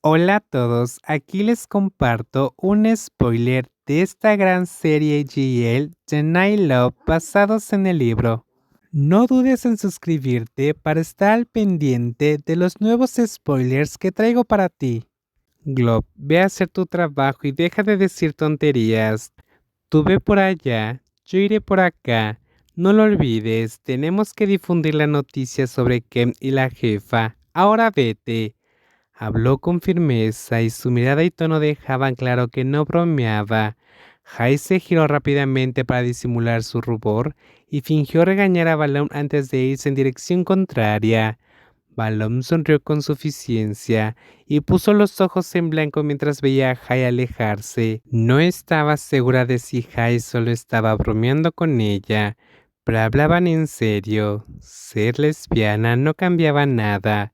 Hola a todos, aquí les comparto un spoiler de esta gran serie GL The Night Love basados en el libro. No dudes en suscribirte para estar al pendiente de los nuevos spoilers que traigo para ti. Glob, ve a hacer tu trabajo y deja de decir tonterías. Tú ve por allá, yo iré por acá. No lo olvides, tenemos que difundir la noticia sobre Kem y la jefa. Ahora vete. Habló con firmeza y su mirada y tono dejaban claro que no bromeaba. Jai se giró rápidamente para disimular su rubor y fingió regañar a Balón antes de irse en dirección contraria. Balón sonrió con suficiencia y puso los ojos en blanco mientras veía a Jai alejarse. No estaba segura de si Jai solo estaba bromeando con ella, pero hablaban en serio. Ser lesbiana no cambiaba nada.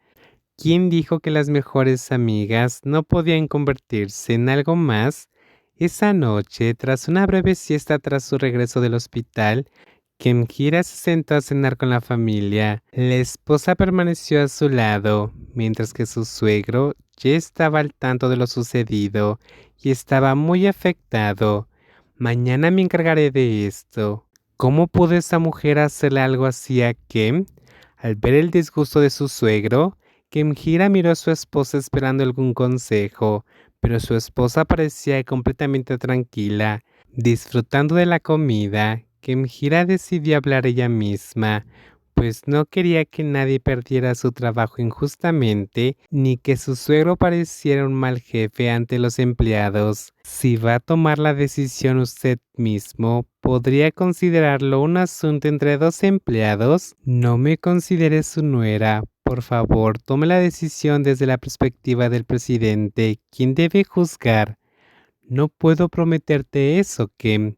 ¿Quién dijo que las mejores amigas no podían convertirse en algo más? Esa noche, tras una breve siesta tras su regreso del hospital, Kemjira se sentó a cenar con la familia. La esposa permaneció a su lado, mientras que su suegro ya estaba al tanto de lo sucedido y estaba muy afectado. Mañana me encargaré de esto. ¿Cómo pudo esa mujer hacerle algo así a Kem? Al ver el disgusto de su suegro, Kemjira miró a su esposa esperando algún consejo, pero su esposa parecía completamente tranquila, disfrutando de la comida. Kemjira decidió hablar ella misma, pues no quería que nadie perdiera su trabajo injustamente, ni que su suegro pareciera un mal jefe ante los empleados. Si va a tomar la decisión usted mismo, ¿podría considerarlo un asunto entre dos empleados? No me considere su nuera. Por favor, tome la decisión desde la perspectiva del presidente, quien debe juzgar. No puedo prometerte eso, Kim.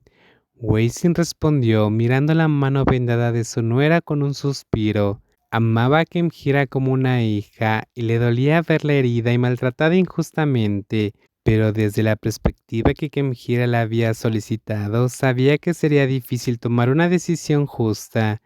Weixin respondió mirando la mano vendada de su nuera con un suspiro. Amaba a Kemjira como una hija y le dolía verla herida y maltratada injustamente, pero desde la perspectiva que Kemjira la había solicitado, sabía que sería difícil tomar una decisión justa.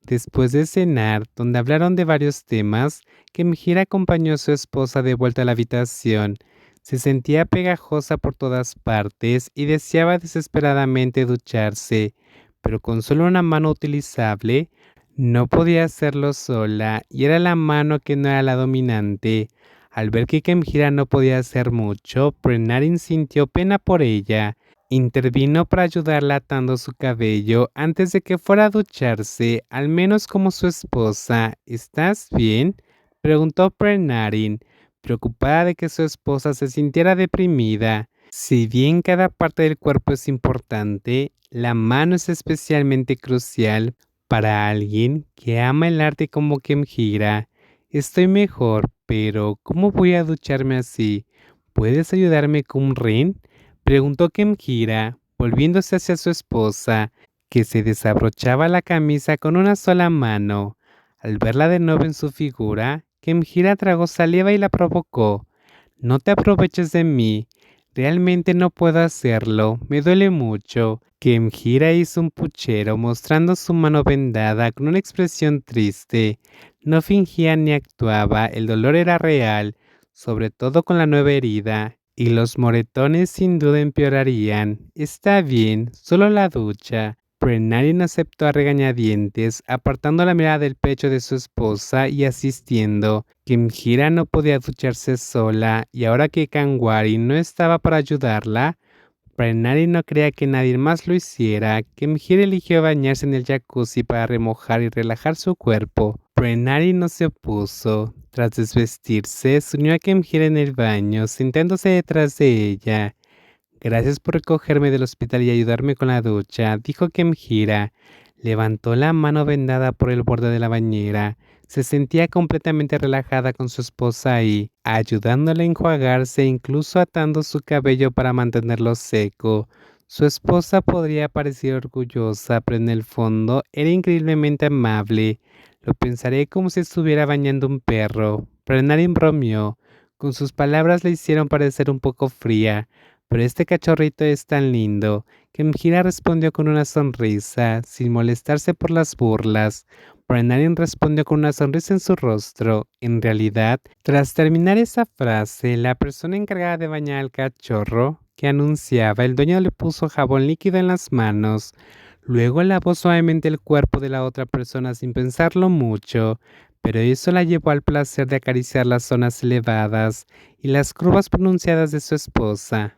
Después de cenar, donde hablaron de varios temas, Kemjira acompañó a su esposa de vuelta a la habitación. Se sentía pegajosa por todas partes y deseaba desesperadamente ducharse, pero con solo una mano utilizable, no podía hacerlo sola y era la mano que no era la dominante. Al ver que Kemjira no podía hacer mucho, Prenarin sintió pena por ella. Intervino para ayudarla atando su cabello antes de que fuera a ducharse, al menos como su esposa. ¿Estás bien?, preguntó Prenarin, preocupada de que su esposa se sintiera deprimida. Si bien cada parte del cuerpo es importante, la mano es especialmente crucial para alguien que ama el arte como Kemjira. Estoy mejor, pero ¿cómo voy a ducharme así? ¿Puedes ayudarme con Rin? Preguntó Kemjira, volviéndose hacia su esposa, que se desabrochaba la camisa con una sola mano. Al verla de nuevo en su figura, Kemjira tragó saliva y la provocó. No te aproveches de mí. Realmente no puedo hacerlo. Me duele mucho. Kemjira hizo un puchero mostrando su mano vendada con una expresión triste. No fingía ni actuaba. El dolor era real, sobre todo con la nueva herida. Y los moretones sin duda empeorarían. Está bien, solo la ducha. Prenarin aceptó a regañadientes, apartando la mirada del pecho de su esposa y asistiendo. Kemjira no podía ducharse sola, y ahora que Kangwari no estaba para ayudarla, Prenarin no creía que nadie más lo hiciera. Kemjira eligió bañarse en el jacuzzi para remojar y relajar su cuerpo. Prenarin no se opuso. Tras desvestirse, se unió a Kemjira en el baño, sentándose detrás de ella. Gracias por recogerme del hospital y ayudarme con la ducha, dijo Kemjira. Levantó la mano vendada por el borde de la bañera. Se sentía completamente relajada con su esposa ahí, ayudándole a enjuagarse e incluso atando su cabello para mantenerlo seco. Su esposa podría parecer orgullosa, pero en el fondo era increíblemente amable. Lo pensaré como si estuviera bañando un perro. Pero nadie bromeó. Con sus palabras le hicieron parecer un poco fría. Pero este cachorrito es tan lindo, que Mjira respondió con una sonrisa, sin molestarse por las burlas. Brennan respondió con una sonrisa en su rostro. En realidad, tras terminar esa frase, la persona encargada de bañar al cachorro que anunciaba, el dueño le puso jabón líquido en las manos. Luego lavó suavemente el cuerpo de la otra persona sin pensarlo mucho, pero eso la llevó al placer de acariciar las zonas elevadas y las curvas pronunciadas de su esposa.